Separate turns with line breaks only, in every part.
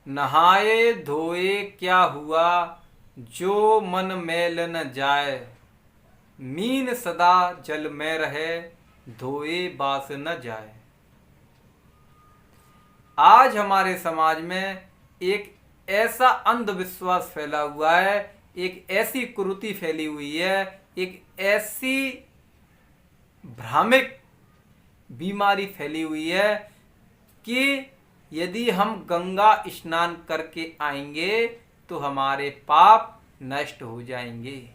नहाए धोए क्या हुआ, जो मन मैल न जाए। मीन सदा जल में रहे, धोए बास न जाए। आज हमारे समाज में एक ऐसा अंधविश्वास फैला हुआ है, एक ऐसी कुरीति फैली हुई है, एक ऐसी भ्रामिक बीमारी फैली हुई है कि यदि हम गंगा स्नान करके आएंगे तो हमारे पाप नष्ट हो जाएंगे,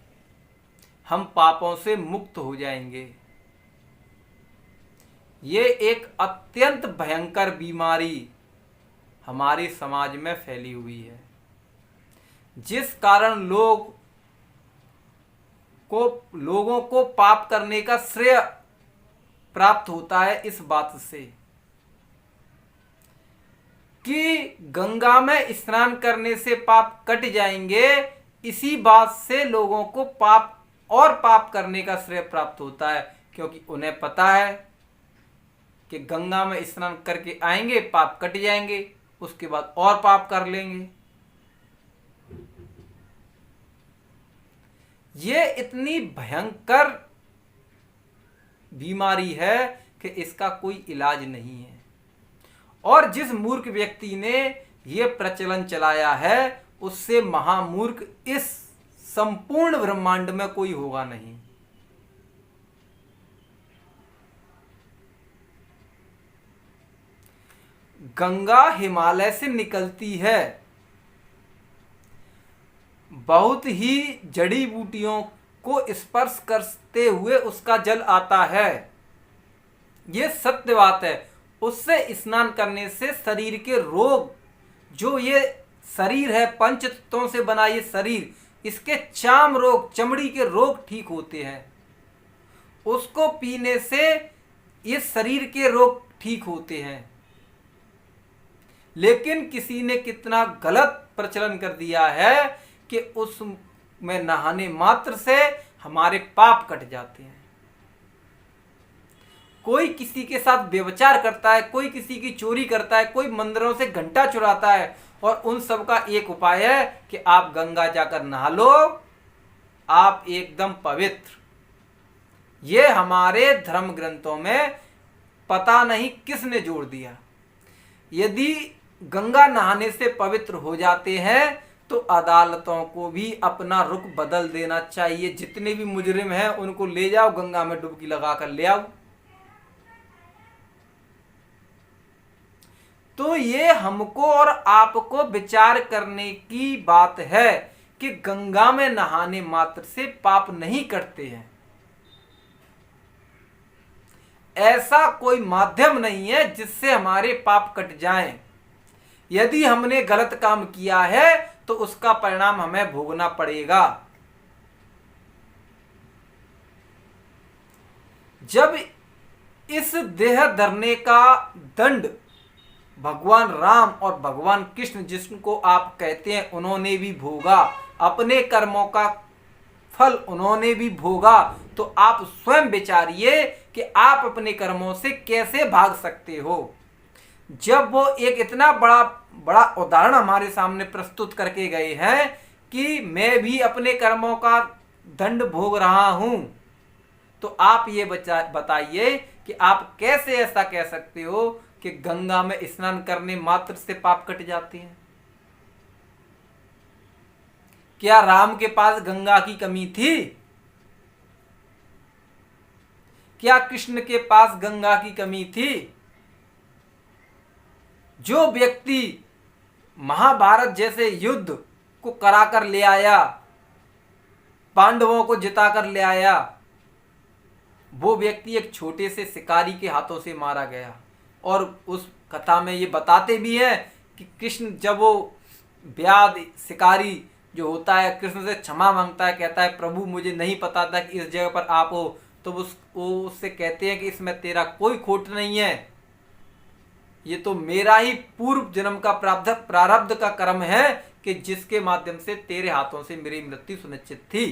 हम पापों से मुक्त हो जाएंगे। ये एक अत्यंत भयंकर बीमारी हमारे समाज में फैली हुई है, जिस कारण लोगों को पाप करने का श्रेय प्राप्त होता है इस बात से कि गंगा में स्नान करने से पाप कट जाएंगे। इसी बात से लोगों को पाप करने का श्रेय प्राप्त होता है, क्योंकि उन्हें पता है कि गंगा में स्नान करके आएंगे पाप कट जाएंगे, उसके बाद और पाप कर लेंगे। ये इतनी भयंकर बीमारी है कि इसका कोई इलाज नहीं है, और जिस मूर्ख व्यक्ति ने यह प्रचलन चलाया है उससे महामूर्ख इस संपूर्ण ब्रह्मांड में कोई होगा नहीं। गंगा हिमालय से निकलती है, बहुत ही जड़ी बूटियों को स्पर्श करते हुए उसका जल आता है, ये सत्य बात है। उससे स्नान करने से शरीर के रोग, जो ये शरीर है पंच तत्वों से बना ये शरीर, इसके चाम रोग, चमड़ी के रोग ठीक होते हैं। उसको पीने से ये शरीर के रोग ठीक होते हैं। लेकिन किसी ने कितना गलत प्रचलन कर दिया है कि उसमें नहाने मात्र से हमारे पाप कट जाते हैं। कोई किसी के साथ व्यभिचार करता है, कोई किसी की चोरी करता है, कोई मंदिरों से घंटा चुराता है, और उन सब का एक उपाय है कि आप गंगा जाकर नहा लो, आप एकदम पवित्र। ये हमारे धर्म ग्रंथों में पता नहीं किसने जोड़ दिया। यदि गंगा नहाने से पवित्र हो जाते हैं तो अदालतों को भी अपना रुख बदल देना चाहिए। जितने भी मुजरिम हैं उनको ले जाओ, गंगा में डुबकी लगाकर ले आओ। तो ये हमको और आपको विचार करने की बात है कि गंगा में नहाने मात्र से पाप नहीं कटते हैं। ऐसा कोई माध्यम नहीं है जिससे हमारे पाप कट जाएं। यदि हमने गलत काम किया है तो उसका परिणाम हमें भोगना पड़ेगा। जब इस देह धरने का दंड भगवान राम और भगवान कृष्ण, जिसको आप कहते हैं, उन्होंने भी भोगा, अपने कर्मों का फल उन्होंने भी भोगा, तो आप स्वयं विचारिए कि आप अपने कर्मों से कैसे भाग सकते हो। जब वो एक इतना बड़ा उदाहरण हमारे सामने प्रस्तुत करके गए हैं कि मैं भी अपने कर्मों का दंड भोग रहा हूं, तो आप ये बताइए कि आप कैसे ऐसा कह सकते हो कि गंगा में स्नान करने मात्र से पाप कट जाते हैं। क्या राम के पास गंगा की कमी थी? क्या कृष्ण के पास गंगा की कमी थी? जो व्यक्ति महाभारत जैसे युद्ध को कराकर ले आया, पांडवों को जिताकर ले आया, वो व्यक्ति एक छोटे से शिकारी के हाथों से मारा गया। और उस कथा में ये बताते भी हैं कि कृष्ण, जब वो व्याध शिकारी जो होता है कृष्ण से क्षमा मांगता है, कहता है प्रभु मुझे नहीं पता था कि इस जगह पर आप हो, तो वो उससे कहते हैं कि इसमें तेरा कोई खोट नहीं है, ये तो मेरा ही पूर्व जन्म का प्रारब्ध का कर्म है कि जिसके माध्यम से तेरे हाथों से मेरी मृत्यु सुनिश्चित थी।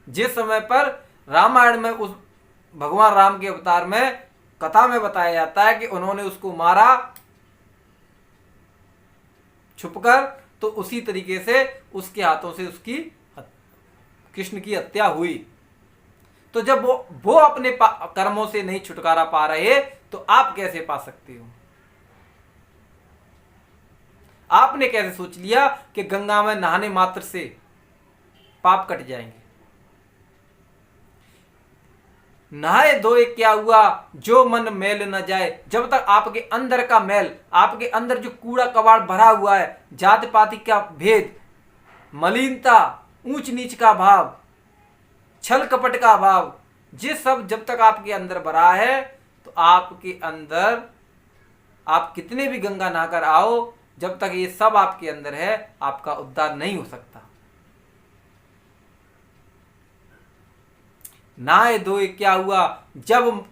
जिस समय पर रामायण में उस भगवान राम के अवतार में कथा में बताया जाता है कि उन्होंने उसको मारा छुपकर, तो उसी तरीके से उसके हाथों से उसकी कृष्ण की हत्या हुई। तो जब वो अपने कर्मों से नहीं छुटकारा पा रहे तो आप कैसे पा सकते हो? आपने कैसे सोच लिया कि गंगा में नहाने मात्र से पाप कट जाएंगे? नहाए धोए क्या हुआ, जो मन मैल न जाए। जब तक आपके अंदर का मैल, आपके अंदर जो कूड़ा कबाड़ भरा हुआ है, जाति पाति का भेद, मलिनता, ऊंच नीच का भाव, छल कपट का भाव, ये सब जब तक आपके अंदर भरा है तो आपके अंदर, आप कितने भी गंगा नहाकर आओ, जब तक ये सब आपके अंदर है आपका उद्धार नहीं हो सकता। नहाए धोए क्या हुआ, जब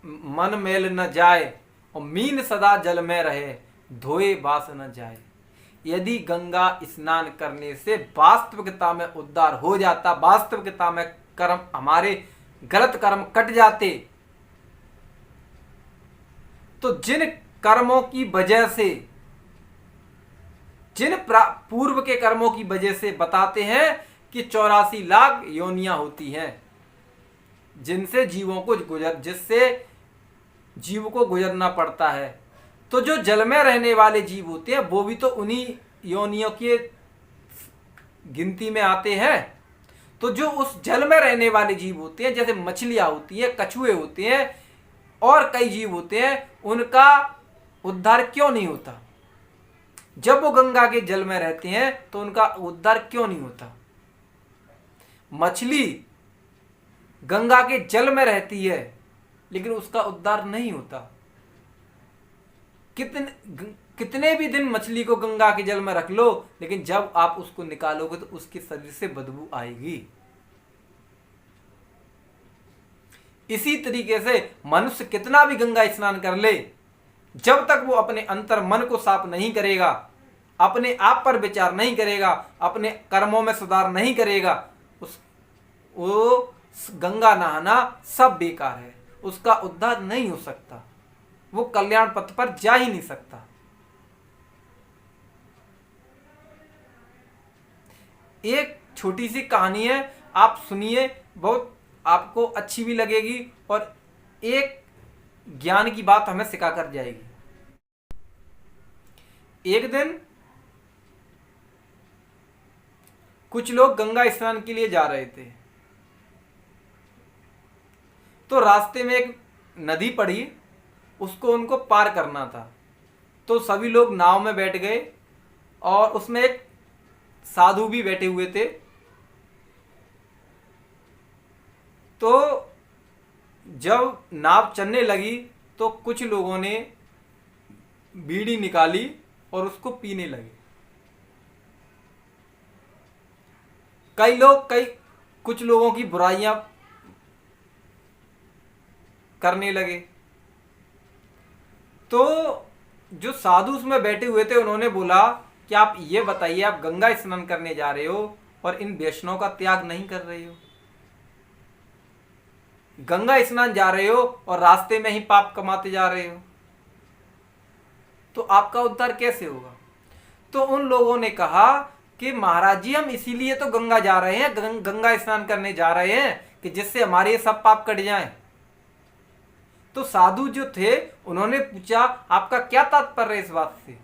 मन मैल न जाए और मीन सदा जल में रहे, धोए बास न जाए। यदि गंगा स्नान करने से वास्तविकता में उद्धार हो जाता, वास्तविकता में कर्म, हमारे गलत कर्म कट जाते, तो जिन कर्मों की वजह से, जिन पूर्व के कर्मों की वजह से बताते हैं कि 84 लाख योनियां होती हैं जिनसे जीवों को जिससे जीव को गुजरना पड़ता है, तो जो जल में रहने वाले जीव होते हैं वो भी तो उन्हीं योनियों के गिनती में आते हैं। तो जो उस जल में रहने वाले जीव होते हैं, जैसे मछलियां होती हैं, कछुए होते हैं और कई जीव होते हैं, उनका उद्धार क्यों नहीं होता? जब वो गंगा के जल में रहते हैं तो उनका उद्धार क्यों नहीं होता? मछली गंगा के जल में रहती है लेकिन उसका उद्धार नहीं होता। कितने भी दिन मछली को गंगा के जल में रख लो, लेकिन जब आप उसको निकालोगे तो उसके शरीर से बदबू आएगी। इसी तरीके से मनुष्य कितना भी गंगा स्नान कर ले, जब तक वो अपने अंतर मन को साफ नहीं करेगा, अपने आप पर विचार नहीं करेगा, अपने कर्मों में सुधार नहीं करेगा, वो गंगा नहाना सब बेकार है, उसका उद्धार नहीं हो सकता, वो कल्याण पथ पर जा ही नहीं सकता। एक छोटी सी कहानी है, आप सुनिए, बहुत आपको अच्छी भी लगेगी और एक ज्ञान की बात हमें सिखा कर जाएगी। एक दिन कुछ लोग गंगा स्नान के लिए जा रहे थे, तो रास्ते में एक नदी पड़ी, उसको उनको पार करना था। तो सभी लोग नाव में बैठ गए और उसमें एक साधु भी बैठे हुए थे। तो जब नाव चलने लगी तो कुछ लोगों ने बीड़ी निकाली और उसको पीने लगे। कुछ लोगों की बुराइयां करने लगे। तो जो साधु उसमें बैठे हुए थे उन्होंने बोला कि आप ये बताइए, आप गंगा स्नान करने जा रहे हो और इन वैष्णव का त्याग नहीं कर रहे हो, गंगा स्नान जा रहे हो और रास्ते में ही पाप कमाते जा रहे हो, तो आपका उद्धार कैसे होगा? तो उन लोगों ने कहा कि महाराज जी, हम इसीलिए तो गंगा जा रहे हैं, गंगा स्नान करने जा रहे हैं कि जिससे हमारे सब पाप कट जाएं। तो साधु जो थे उन्होंने पूछा, आपका क्या तात्पर्य इस बात से?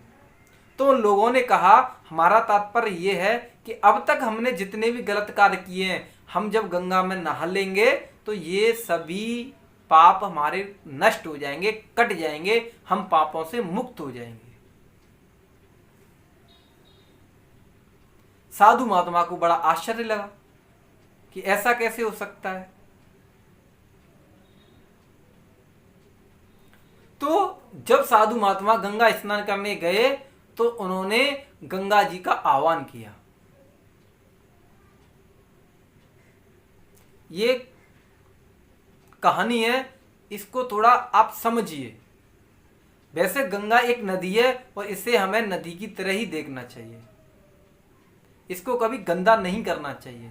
तो उन लोगों ने कहा, हमारा तात्पर्य यह है कि अब तक हमने जितने भी गलत कार्य किए हैं, हम जब गंगा में नहा लेंगे तो ये सभी पाप हमारे नष्ट हो जाएंगे, कट जाएंगे, हम पापों से मुक्त हो जाएंगे। साधु महात्मा को बड़ा आश्चर्य लगा कि ऐसा कैसे हो सकता है। तो जब साधु महात्मा गंगा स्नान करने गए तो उन्होंने गंगा जी का आह्वान किया। ये कहानी है, इसको थोड़ा आप समझिए। वैसे गंगा एक नदी है और इसे हमें नदी की तरह ही देखना चाहिए, इसको कभी गंदा नहीं करना चाहिए।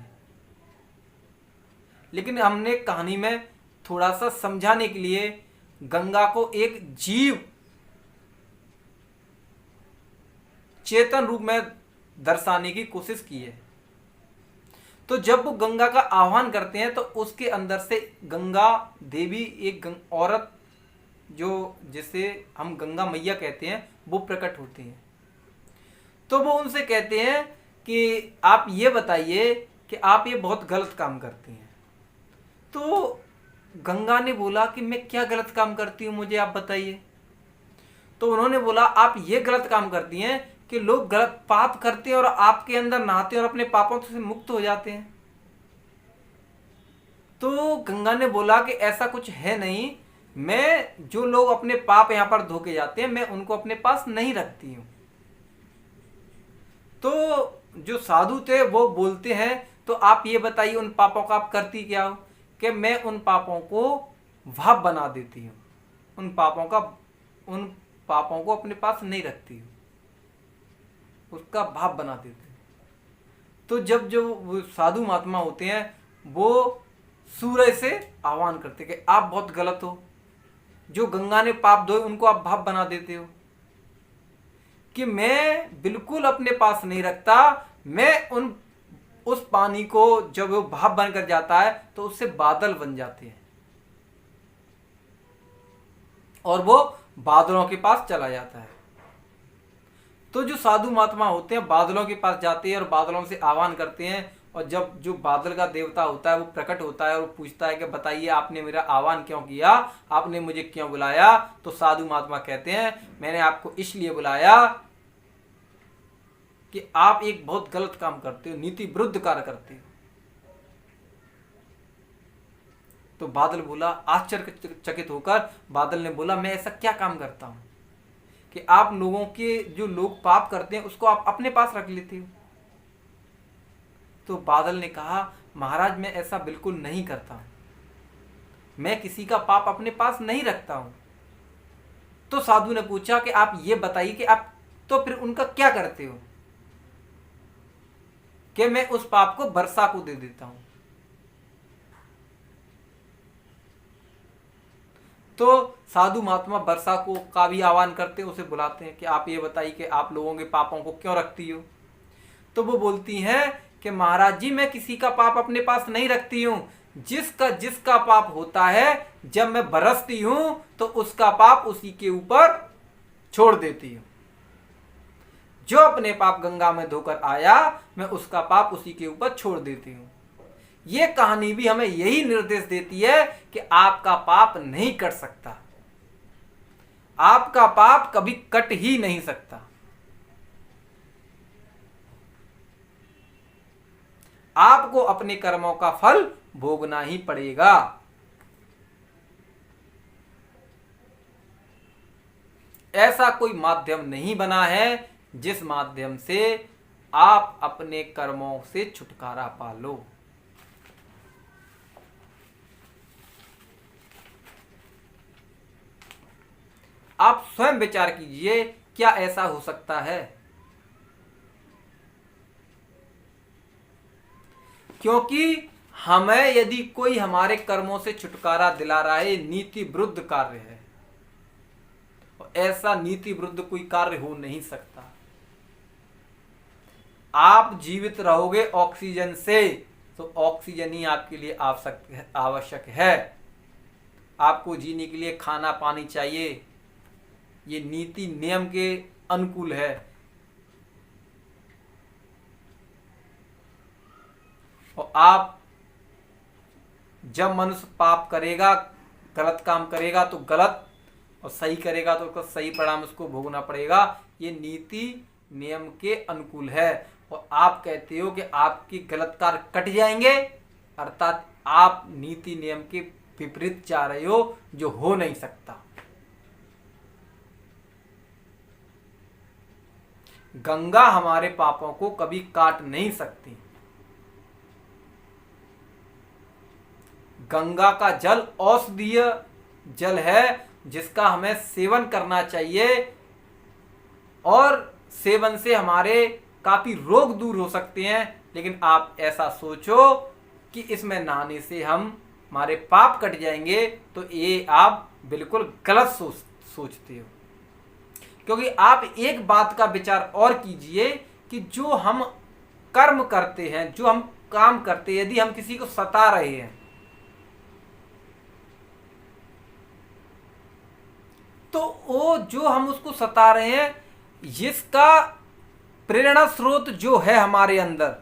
लेकिन हमने कहानी में थोड़ा सा समझाने के लिए गंगा को एक जीव चेतन रूप में दर्शाने की कोशिश की है। तो जब वो गंगा का आह्वान करते हैं तो उसके अंदर से गंगा देवी एक औरत जो जिसे हम गंगा मैया कहते हैं वो प्रकट होती हैं। तो वो उनसे कहते हैं कि आप ये बताइए कि आप ये बहुत गलत काम करती हैं। तो गंगा ने बोला कि मैं क्या गलत काम करती हूँ, मुझे आप बताइए। तो उन्होंने बोला आप ये गलत काम करती हैं कि लोग गलत पाप करते हैं और आपके अंदर नहाते हैं और अपने पापों से मुक्त हो जाते हैं। तो गंगा ने बोला कि ऐसा कुछ है नहीं, मैं जो लोग अपने पाप यहाँ पर धो के जाते हैं मैं उनको अपने पास नहीं रखती हूँ। तो जो साधु थे वो बोलते हैं तो आप ये बताइए उन पापों का आप करती क्या हो? कि मैं उन पापों को भाप बना देती हूँ, उन पापों को अपने पास नहीं रखती हूँ, उसका भाप बना देती हूँ। तो जब जो वो साधु महात्मा होते हैं वो सूरज से आह्वान करते कि आप बहुत गलत हो, जो गंगा ने पाप धोए उनको आप भाप बना देते हो, कि मैं बिल्कुल अपने पास नहीं रखता, मैं उस पानी को जब वो भाप बनकर जाता है तो उससे बादल बन जाते हैं और वो बादलों के पास चला जाता है। तो जो साधु महात्मा होते हैं बादलों के पास जाते हैं और बादलों से आह्वान करते हैं, और जब जो बादल का देवता होता है वो प्रकट होता है और वो पूछता है कि बताइए आपने मेरा आह्वान क्यों किया, आपने मुझे क्यों बुलाया? तो साधु महात्मा कहते हैं मैंने आपको इसलिए बुलाया कि आप एक बहुत गलत काम करते हो, नीति विरुद्ध कार्य करते हो। तो बादल बोला, आश्चर्यचकित होकर बादल ने बोला मैं ऐसा क्या काम करता हूं कि आप लोगों के जो लोग पाप करते हैं उसको आप अपने पास रख लेते हो? तो बादल ने कहा महाराज मैं ऐसा बिल्कुल नहीं करता हूं, मैं किसी का पाप अपने पास नहीं रखता हूं। तो साधु ने पूछा कि आप ये बताइए कि आप तो फिर उनका क्या करते हो? कि मैं उस पाप को वर्षा को दे देता हूं। तो साधु महात्मा वर्षा को का भी आह्वान करते हैं, उसे बुलाते हैं कि आप ये बताइए कि आप लोगों के पापों को क्यों रखती हो? तो वो बोलती हैं कि महाराज जी मैं किसी का पाप अपने पास नहीं रखती हूं, जिसका पाप होता है जब मैं बरसती हूं तो उसका पाप उसी के ऊपर छोड़ देती हूं। जो अपने पाप गंगा में धोकर आया मैं उसका पाप उसी के ऊपर छोड़ देती हूं। ये कहानी भी हमें यही निर्देश देती है कि आपका पाप नहीं कट सकता, आपका पाप कभी कट ही नहीं सकता। आपको अपने कर्मों का फल भोगना ही पड़ेगा। ऐसा कोई माध्यम नहीं बना है जिस माध्यम से आप अपने कर्मों से छुटकारा पा लो। आप स्वयं विचार कीजिए, क्या ऐसा हो सकता है? क्योंकि हमें यदि कोई हमारे कर्मों से छुटकारा दिला रहा है, नीति विरुद्ध कार्य है, और ऐसा नीति विरुद्ध कोई कार्य हो नहीं सकता। आप जीवित रहोगे ऑक्सीजन से, तो ऑक्सीजन ही आपके लिए आवश्यक है। आपको जीने के लिए खाना पानी चाहिए, ये नीति नियम के अनुकूल है। और आप जब मनुष्य पाप करेगा, गलत काम करेगा तो गलत, और सही करेगा तो उसका सही परिणाम उसको भोगना पड़ेगा। ये नीति नियम के अनुकूल है। और आप कहते हो कि आपकी गलत कार्य कट जाएंगे, अर्थात आप नीति नियम के विपरीत जा रहे हो, जो हो नहीं सकता। गंगा हमारे पापों को कभी काट नहीं सकती। गंगा का जल औषधीय जल है जिसका हमें सेवन करना चाहिए, और सेवन से हमारे काफी रोग दूर हो सकते हैं। लेकिन आप ऐसा सोचो कि इसमें नहाने से हम हमारे पाप कट जाएंगे, तो ये आप बिल्कुल गलत सोचते हो। क्योंकि आप एक बात का विचार और कीजिए कि जो हम कर्म करते हैं, जो हम काम करते हैं, यदि हम किसी को सता रहे हैं तो वो जो हम उसको सता रहे हैं, जिसका प्रेरणा स्रोत जो है हमारे अंदर,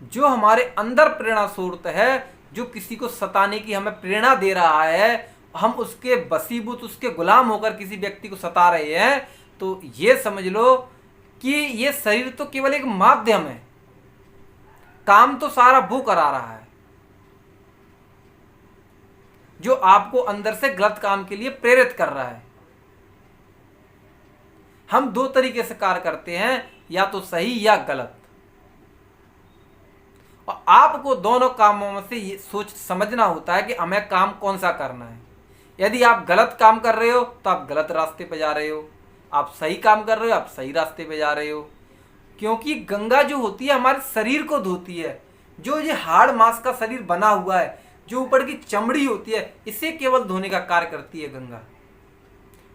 जो हमारे अंदर प्रेरणा स्रोत है, जो किसी को सताने की हमें प्रेरणा दे रहा है, हम उसके बसीबूत, उसके गुलाम होकर किसी व्यक्ति को सता रहे हैं, तो ये समझ लो कि ये शरीर तो केवल एक माध्यम है, काम तो सारा वो करा रहा है जो आपको अंदर से गलत काम के लिए प्रेरित कर रहा है। हम दो तरीके से कार्य करते हैं, या तो सही या गलत, और आपको दोनों कामों में से ये सोच समझना होता है कि हमें काम कौन सा करना है। यदि आप गलत काम कर रहे हो तो आप गलत रास्ते पे जा रहे हो, आप सही काम कर रहे हो आप सही रास्ते पे जा रहे हो। क्योंकि गंगा जो होती है हमारे शरीर को धोती है, जो ये हाड़ मांस का शरीर बना हुआ है, जो ऊपर की चमड़ी होती है, इसे केवल धोने का कार्य करती है गंगा।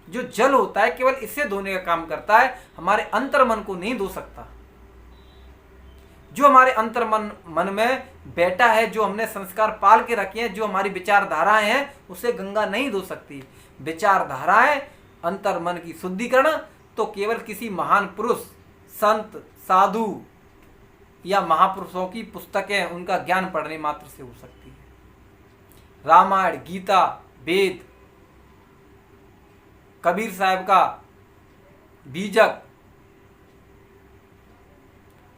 जो जल होता है केवल इसे धोने का काम करता है, हमारे अंतर मन को नहीं धो सकता। जो हमारे अंतर मन में बैठा है, जो हमने संस्कार पाल के रखे हैं, जो हमारी विचारधाराएं हैं, उसे गंगा नहीं धो सकती। विचारधाराएं, अंतर मन की शुद्धिकरण तो केवल किसी महान पुरुष, संत, साधु या महापुरुषों की पुस्तकें, उनका ज्ञान पढ़ने मात्र से हो सकती है। रामायण, गीता, वेद, कबीर साहब का बीजक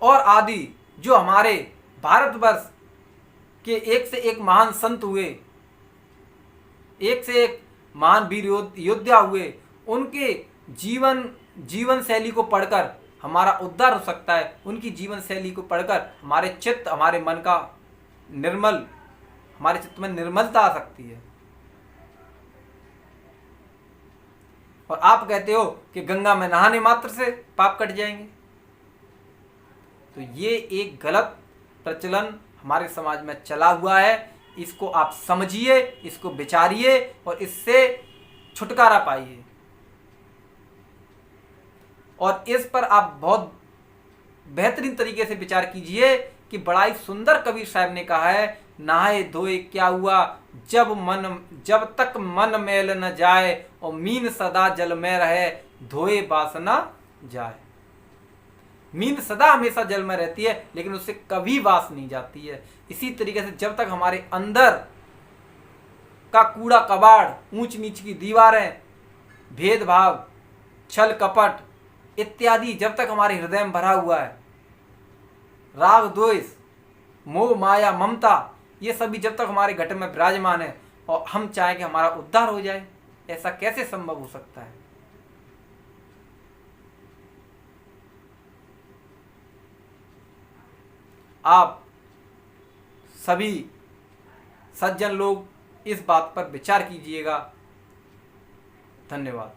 और आदि जो हमारे भारतवर्ष के एक से एक महान संत हुए, एक से एक महान वीर योद्धा हुए, उनके जीवन शैली को पढ़कर हमारा उद्धार हो सकता है। उनकी जीवन शैली को पढ़कर हमारे चित्त, हमारे मन का हमारे चित्त में निर्मलता आ सकती है। और आप कहते हो कि गंगा में नहाने मात्र से पाप कट जाएंगे, तो ये एक गलत प्रचलन हमारे समाज में चला हुआ है। इसको आप समझिए, इसको विचारिए और इससे छुटकारा पाइए। और इस पर आप बहुत बेहतरीन तरीके से विचार कीजिए कि बड़ा ही सुंदर कबीर साहब ने कहा है, नहाए धोए क्या हुआ, जब तक मन मैल न जाए और मीन सदा जल में रहे, धोए वासना जाए। मीन सदा हमेशा जल में रहती है, लेकिन उससे कभी वास नहीं जाती है। इसी तरीके से जब तक हमारे अंदर का कूड़ा कबाड़, ऊंच नीच की दीवारें, भेदभाव, छल कपट इत्यादि जब तक हमारे हृदय में भरा हुआ है, राग द्वेष, मोह माया ममता, ये सभी जब तक हमारे घट में विराजमान है और हम चाहें कि हमारा उद्धार हो जाए, ऐसा कैसे संभव हो सकता है? आप सभी सज्जन लोग इस बात पर विचार कीजिएगा। धन्यवाद।